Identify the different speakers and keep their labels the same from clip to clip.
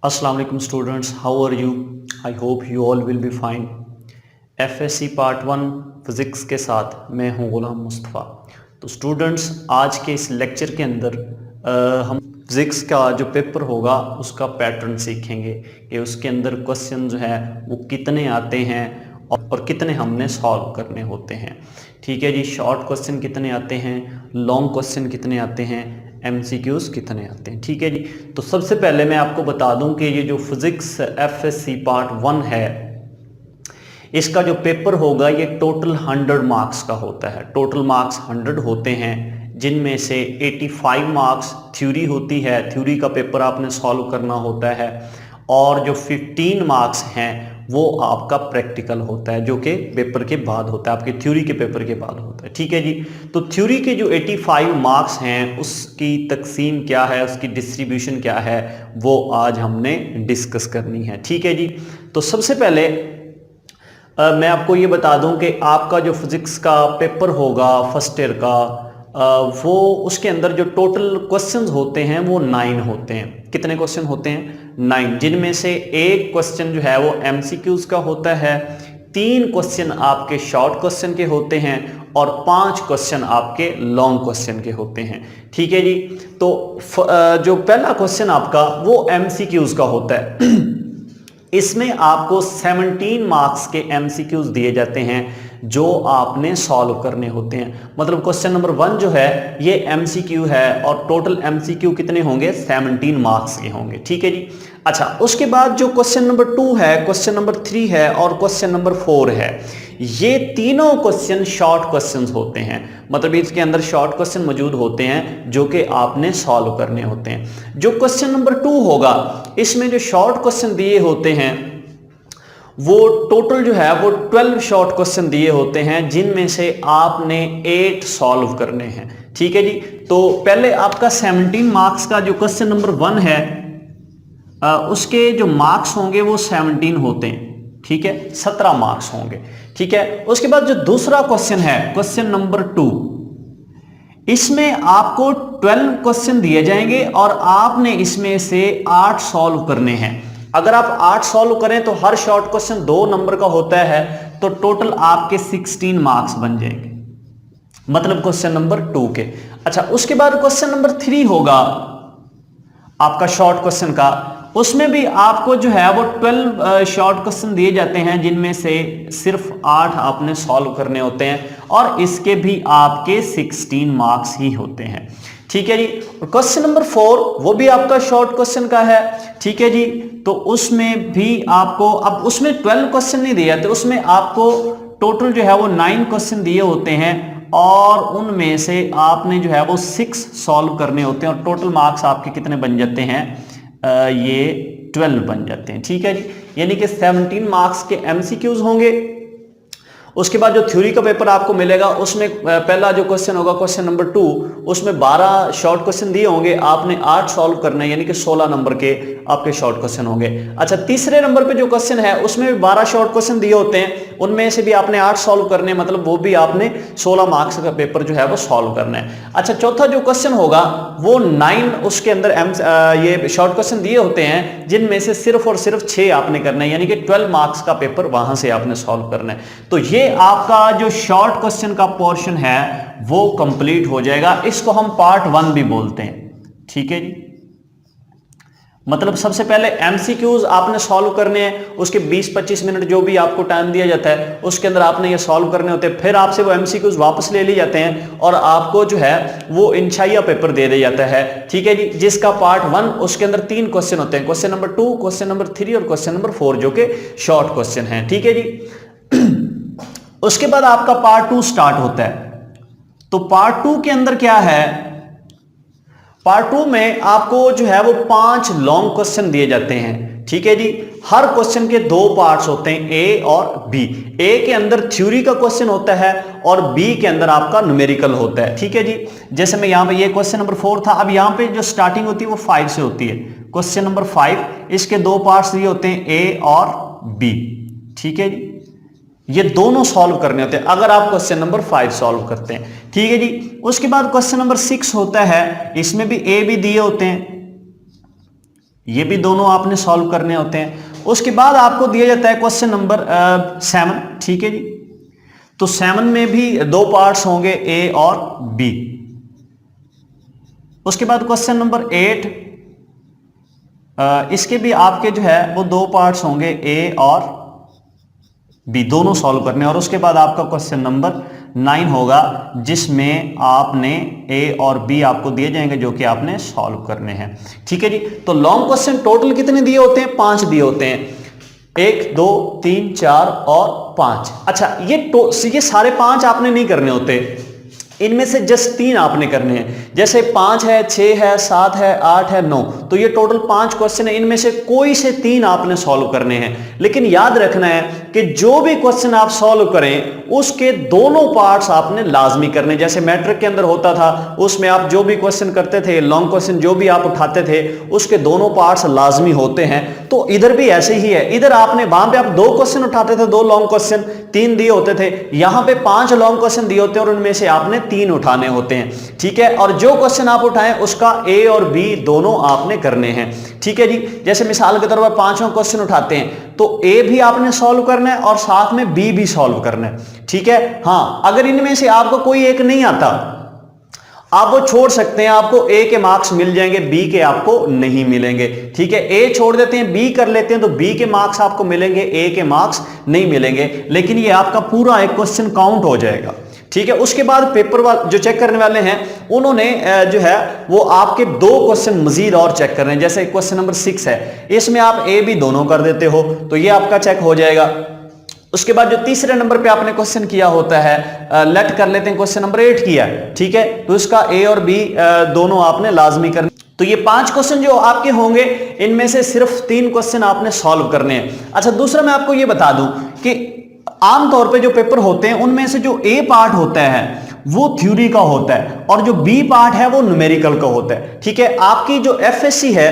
Speaker 1: अस्सलाम वालेकुम students, how are you? I hope you all will be fine. FSC part 1 physics के साथ मैं हूं गुलाम मुस्तफ़ा। तो स्टूडेंट्स, आज के इस लेक्चर के अंदर हम फिज़िक्स का जो पेपर होगा उसका पैटर्न सीखेंगे कि उसके अंदर क्वेश्चन जो है वो कितने आते हैं और कितने हमने सॉल्व करने होते हैं। ठीक है जी, शॉर्ट क्वेश्चन कितने आते हैं, लॉन्ग क्वेश्चन कितने आते हैं, एमसीक्यूज कितने आते हैं। ठीक है जी, तो सबसे पहले मैं आपको बता दूं कि ये जो फिजिक्स एफएससी पार्ट 1 है, इसका जो पेपर होगा ये टोटल 100 मार्क्स का होता है। टोटल मार्क्स 100 होते हैं, जिनमें से 85 मार्क्स थ्योरी होती है, थ्योरी का पेपर आपने सॉल्व करना होता है, और जो 15 मार्क्स हैं वो आपका प्रैक्टिकल होता है, जो कि पेपर के बाद होता है, आपके थ्योरी के पेपर के बाद होता है। ठीक है जी, तो थ्योरी के जो 85 मार्क्स हैं उसकी तकसीम क्या है, उसकी डिस्ट्रीब्यूशन क्या है, वो आज हमने डिस्कस करनी है। ठीक है जी, तो सबसे पहले मैं आपको ये बता दूं कि आपका जो फिज़िक्स का पेपर होगा फर्स्ट ईयर का, वो उसके अंदर जो टोटल क्वेश्चंस होते हैं वो 9 होते हैं। कितने क्वेश्चन होते हैं? 9, जिनमें से एक क्वेश्चन जो है वो एमसीक्यूज का होता है, 3 क्वेश्चन आपके शॉर्ट क्वेश्चन के होते हैं और 5 क्वेश्चन आपके लॉन्ग क्वेश्चन के होते हैं। ठीक है जी, तो जो पहला क्वेश्चन आपका वो एमसीक्यूज का होता है। इसमें आपको 17 मार्क्स के एमसीक्यूज दिए जाते हैं जो आपने सॉल्व करने होते हैं। मतलब क्वेश्चन नंबर 1 जो है ये एमसीक्यू है और टोटल एमसीक्यू कितने होंगे? 17 मार्क्स के होंगे। ठीक है जी, अच्छा, उसके बाद जो क्वेश्चन नंबर 2 है, क्वेश्चन नंबर 3 है और क्वेश्चन नंबर 4 है, ये तीनों क्वेश्चन शॉर्ट क्वेश्चंस होते हैं। मतलब इसके अंदर शॉर्ट क्वेश्चन मौजूद होते हैं जो कि आपने सॉल्व करने होते हैं। जो क्वेश्चन नंबर 2 होगा, इसमें जो शॉर्ट क्वेश्चन दिए होते हैं वो टोटल जो है वो 12 शॉर्ट क्वेश्चन दिए होते हैं, जिनमें से आपने 8 सॉल्व करने हैं। ठीक है जी, तो पहले आपका 17 मार्क्स का जो क्वेश्चन नंबर 1 है, उसके जो मार्क्स होंगे वो 17 होते हैं। ठीक है, 17 मार्क्स होंगे। ठीक है, उसके बाद जो दूसरा क्वेश्चन है, क्वेश्चन नंबर 2, इसमें आपको 12 क्वेश्चन दिए जाएंगे और आपने इसमें से 8 सॉल्व करने हैं। अगर आप 8 सॉल्व करें तो हर शॉर्ट क्वेश्चन 2 नंबर का होता है, तो टोटल आपके 16 मार्क्स बन जाएंगे, मतलब क्वेश्चन नंबर 2 के। अच्छा, उसके बाद क्वेश्चन नंबर 3 होगा आपका शॉर्ट क्वेश्चन का, उसमें भी आपको जो है वो 12 शॉर्ट क्वेश्चन दिए जाते हैं, जिनमें से सिर्फ 8 आपने सॉल्व करने होते हैं और इसके भी आपके 16 मार्क्स ही होते हैं। ठीक है जी, और क्वेश्चन नंबर 4 वो भी आपका शॉर्ट क्वेश्चन का है। ठीक है जी, तो उसमें भी आपको, अब उसमें 12 क्वेश्चन नहीं दिए जाते, उसमें आपको टोटल जो है वो 9 क्वेश्चन दिए होते हैं और उनमें से आपने जो है वो 6 सॉल्व करने होते हैं और टोटल मार्क्स आपके कितने बन जाते हैं? ये 12 बन जाते हैं। ठीक है जी, यानी कि 17 मार्क्स के एमसीक्यूज होंगे। उसके बाद जो थ्योरी का पेपर आपको मिलेगा उसमें पहला जो क्वेश्चन होगा, क्वेश्चन नंबर 2, उसमें 12 शॉर्ट क्वेश्चन दिए होंगे, आपने 8 सॉल्व करने, यानी कि 16 नंबर के आपके शॉर्ट क्वेश्चन होंगे। अच्छा, तीसरे नंबर पे जो क्वेश्चन है उसमें भी 12 शॉर्ट क्वेश्चन दिए होते हैं, उनमें से भी आपने 8 सॉल्व करने, मतलब वो भी आपने 16 मार्क्स का पेपर जो है वो सॉल्व करना है। अच्छा, चौथा जो क्वेश्चन होगा वो 9 उसके अंदर ये शॉर्ट क्वेश्चन दिए होते हैं, जिनमें से सिर्फ और सिर्फ 6 आपने करना है, यानी कि 12 मार्क्स का पेपर वहां से आपने सॉल्व करना है। तो ये आपका जो शॉर्ट क्वेश्चन का पोर्शन है वो कंप्लीट हो जाएगा। इसको हम पार्ट 1 भी बोलते हैं। ठीक है जी, मतलब सबसे पहले एमसीक्यूज आपने सॉल्व करने हैं, उसके 20-25 मिनट जो भी आपको टाइम दिया जाता है उसके अंदर आपने ये सॉल्व करने होते हैं। फिर आपसे वो एमसीक्यूज वापस ले लिए जाते हैं और आपको जो है वो इंशाइया पेपर दे दिया जाता है। ठीक है जी, जिसका पार्ट 1 उसके अंदर 3 क्वेश्चन होते हैं, क्वेश्चन नंबर 2, क्वेश्चन नंबर 3 और क्वेश्चन नंबर 4, जो कि शॉर्ट क्वेश्चन है। ठीक है जी, उसके बाद आपका पार्ट 2 स्टार्ट होता है। तो पार्ट 2 के अंदर क्या है? पार्ट 2 में आपको जो है वो 5 लॉन्ग क्वेश्चन दिए जाते हैं। ठीक है जी, हर क्वेश्चन के 2 पार्ट्स होते हैं, ए और बी। ए के अंदर थ्योरी का क्वेश्चन होता है और बी के अंदर आपका न्यूमेरिकल होता है। ठीक है जी, जैसे मैं यहां पे, ये क्वेश्चन नंबर 4 था, अब यहां पे जो स्टार्टिंग होती है वो 5 से होती है। क्वेश्चन नंबर 5, इसके 2 पार्ट्स दिए होते हैं, ए और बी। ठीक है जी, ये दोनों सॉल्व करने होते हैं अगर आप क्वेश्चन नंबर 5 सॉल्व करते हैं। ठीक है जी, उसके बाद क्वेश्चन नंबर 6 होता है, इसमें भी ए बी दिए होते हैं। ये भी दोनों आपने सॉल्व करने होते हैं। उसके बाद आपको दिया जाता है क्वेश्चन नंबर 7, ठीक है जी। तो 7 में भी दो पार्ट्स होंगे, ए और बी। उसके बाद क्वेश्चन नंबर 8, इसके भी आपके जो है वो दो पार्ट्स होंगे, ए और बी, दोनों सॉल्व करने। और उसके बाद आपका क्वेश्चन नंबर 9 होगा, जिसमें आपने ए और बी आपको दिए जाएंगे जो कि आपने सॉल्व करने हैं, ठीक है जी। तो लॉन्ग क्वेश्चन टोटल कितने दिए होते हैं? 5 दिए होते हैं, 1 2 3 4 और 5। अच्छा, ये सारे 5 आपने नहीं करने होते, इनमें से जस्ट 3 आपने करने हैं। जैसे 5 है, 6 है, 7 है, 8 है, 9, तो ये टोटल 5 क्वेश्चन है, इनमें से कोई से 3 आपने सॉल्व करने हैं। लेकिन याद रखना है कि जो भी क्वेश्चन आप सॉल्व करें उसके दोनों पार्ट्स आपने लाजमी करने। जैसे मैट्रिक के अंदर होता था, उसमें आप जो भी क्वेश्चन करते थे, लॉन्ग क्वेश्चन जो भी आप उठाते थे, उसके दोनों पार्ट्स लाजमी होते हैं। तो इधर भी ऐसे ही है, इधर आपने वहां पे आप 2 क्वेश्चन उठाते थे, 2 लॉन्ग क्वेश्चन, 3 दिए होते थे, यहां पे 5 लॉन्ग क्वेश्चन दिए होते हैं और उनमें से आपने 3 उठाने होते हैं, ठीक है। और जो क्वेश्चन आप उठाएं उसका ए और बी दोनों आपने करने हैं, ठीक है जी। जैसे मिसाल के तौर पर 5वां क्वेश्चन उठाते हैं तो ए भी आपने सॉल्व करना है और साथ में बी भी सॉल्व करना है, ठीक है। हाँ, अगर इनमें से आपको कोई एक नहीं आता, आप वो छोड़ सकते हैं, आपको ए के मार्क्स मिल जाएंगे, बी के आपको नहीं मिलेंगे, ठीक है। ए छोड़ देते हैं, बी कर लेते हैं, तो बी के मार्क्स आपको मिलेंगे, ए के मार्क्स नहीं मिलेंगे, लेकिन ये आपका पूरा एक क्वेश्चन काउंट हो जाएगा, ठीक है। उसके बाद पेपर वाले जो चेक करने वाले हैं उन्होंने जो है वो आपके 2 क्वेश्चन मजीद और चेक कर रहे हैं। जैसे क्वेश्चन नंबर 6 है, इसमें आप ए बी दोनों कर देते हो तो ये आपका चेक हो जाएगा। उसके बाद जो तीसरे नंबर पे आपने क्वेश्चन किया होता है, लेट कर लेते हैं, क्वेश्चन नंबर 8 किया, ठीक है, तो इसका ए और बी दोनों आपने लाजमी करने। तो ये 5 क्वेश्चन जो आपके होंगे, इनमें से सिर्फ 3 क्वेश्चन आपने सॉल्व करने हैं। अच्छा, दूसरा मैं आपको ये बता दूं कि आमतौर पे जो पेपर होते हैं उनमें से जो ए पार्ट होता है वो थ्योरी का होता है और जो बी पार्ट है वो न्यूमेरिकल का होता है, ठीक है। आपकी जो एफएससी है,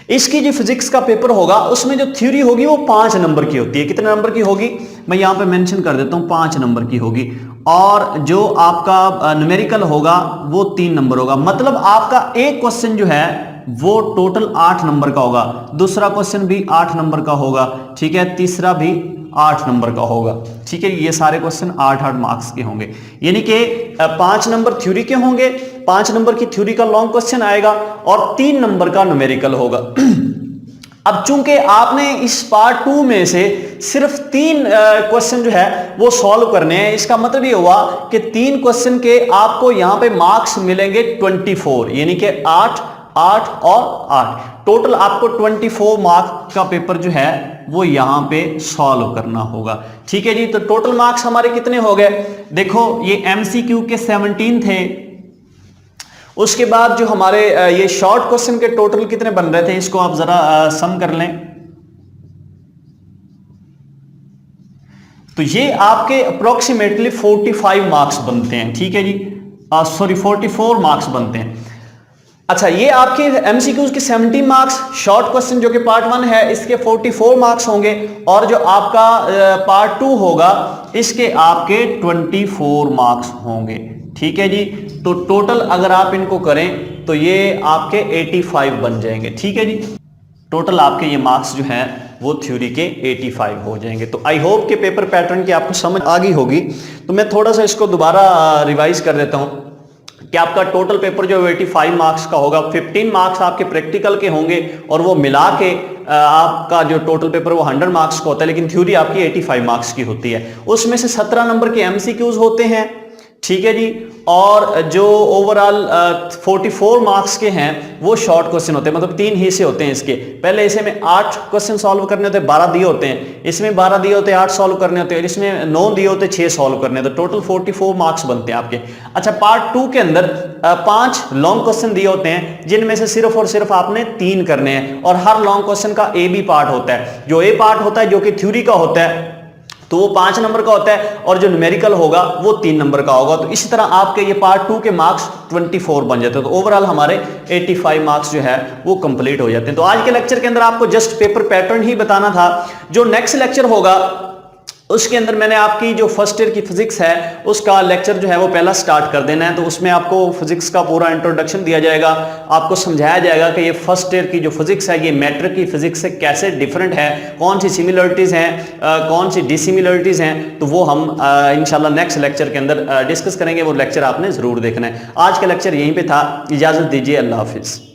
Speaker 1: इसकी जो फिजिक्स का पेपर होगा उसमें जो थ्योरी होगी वो 5 नंबर की होती है। कितने नंबर की होगी मैं यहां पे मेंशन कर देता हूं, 5 नंबर की होगी। और जो आपका न्यूमेरिकल होगा वो 3 नंबर होगा। मतलब आपका एक क्वेश्चन जो है वो टोटल 8 नंबर का होगा, दूसरा क्वेश्चन भी 8 नंबर का होगा, ठीक है, तीसरा भी 8 नंबर का होगा, ठीक है। ये सारे क्वेश्चन 8-8 मार्क्स के होंगे, यानी कि 5 नंबर थ्योरी के होंगे, 5 नंबर की थ्योरी का लॉन्ग क्वेश्चन आएगा और 3 नंबर का न्यूमेरिकल होगा। अब चूंकि आपने इस पार्ट 2 में से सिर्फ 3 क्वेश्चन जो है वो सॉल्व करने हैं, इसका मतलब ये हुआ कि 3 क्वेश्चन के आपको यहां पे मार्क्स मिलेंगे 24, यानी कि 8 8 और 8, टोटल आपको 24 मार्क्स का पेपर जो है वो यहां पे सॉल्व करना होगा, ठीक है जी। तो टोटल मार्क्स हमारे कितने हो गए? देखो, ये एमसीक्यू के 17 थे। उसके बाद जो हमारे ये शॉर्ट क्वेश्चन के टोटल कितने बन रहे थे, इसको आप जरा सम कर लें। तो ये आपके अप्रोक्सीमेटली 45 मार्क्स बनते हैं, ठीक है जी, सॉरी 44 मार्क्स बनते हैं। अच्छा, ये आपके एमसीक्यूज के 17 मार्क्स, शॉर्ट क्वेश्चन जो कि पार्ट 1 है इसके 44 मार्क्स होंगे और जो आपका पार्ट 2 होगा इसके आपके 24 मार्क्स होंगे, ठीक है जी। तो टोटल अगर आप इनको करें तो ये आपके 85 बन जाएंगे, ठीक है जी। टोटल आपके ये मार्क्स जो हैं वो थ्योरी के 85 हो जाएंगे। तो आई होप के पेपर पैटर्न की आपको समझ आ गई होगी। तो मैं थोड़ा सा इसको दोबारा रिवाइज कर देता हूं कि आपका टोटल पेपर जो 85 मार्क्स का होगा, 15 मार्क्स आपके प्रैक्टिकल के होंगे और वो मिला के आपका जो टोटल पेपर वो 100 मार्क्स का होता है, लेकिन थ्योरी आपकी 85 मार्क्स की होती है। उसमें से 17 नंबर के एमसीक्यूज होते हैं, ठीक है जी, और जो ओवरऑल 44 मार्क्स के हैं वो शॉर्ट क्वेश्चन होते हैं। मतलब 3 हिस्से होते हैं इसके। पहले हिस्से में 8 क्वेश्चन सॉल्व करने होते हैं, 12 दिए होते हैं, इसमें 12 दिए होते हैं, 8 सॉल्व करने होते हैं, इसमें 9 दिए होते हैं, 6 सॉल्व करने होते हैं, टोटल 44 मार्क्स बनते हैं आपके। अच्छा, पार्ट 2 के अंदर 5 लॉन्ग क्वेश्चन दिए होते हैं जिनमें से सिर्फ और सिर्फ आपने 3 करने हैं और हर लॉन्ग क्वेश्चन का ए बी पार्ट होता है। जो ए पार्ट होता है जो कि थ्योरी का होता है तो वो 5 नंबर का होता है और जो न्यूमेरिकल होगा वो 3 नंबर का होगा। तो इसी तरह आपके ये पार्ट 2 के मार्क्स 24 बन जाते हैं। तो ओवरऑल हमारे 85 मार्क्स जो है वो कंप्लीट हो जाते हैं। तो आज के लेक्चर के अंदर आपको जस्ट पेपर पैटर्न ही बताना था। जो नेक्स्ट लेक्चर होगा उसके अंदर मैंने आपकी जो फर्स्ट ईयर की फिजिक्स है उसका लेक्चर जो है वो पहला स्टार्ट कर देना है। तो उसमें आपको फिजिक्स का पूरा इंट्रोडक्शन दिया जाएगा, आपको समझाया जाएगा कि ये फर्स्ट ईयर की जो फिजिक्स है ये मैट्रिक की फिजिक्स से कैसे डिफरेंट है, कौन सी सिमिलरिटीज़ हैं, कौन सी डिसिमिलरिटीज़ हैं। तो वो हम इंशाल्लाह नेक्स्ट लेक्चर के अंदर डिस्कस करेंगे। वो लेक्चर आपने ज़रूर देखना है। आज का लेक्चर यहीं पर था। इजाज़त दीजिए, अल्लाह हाफिज़।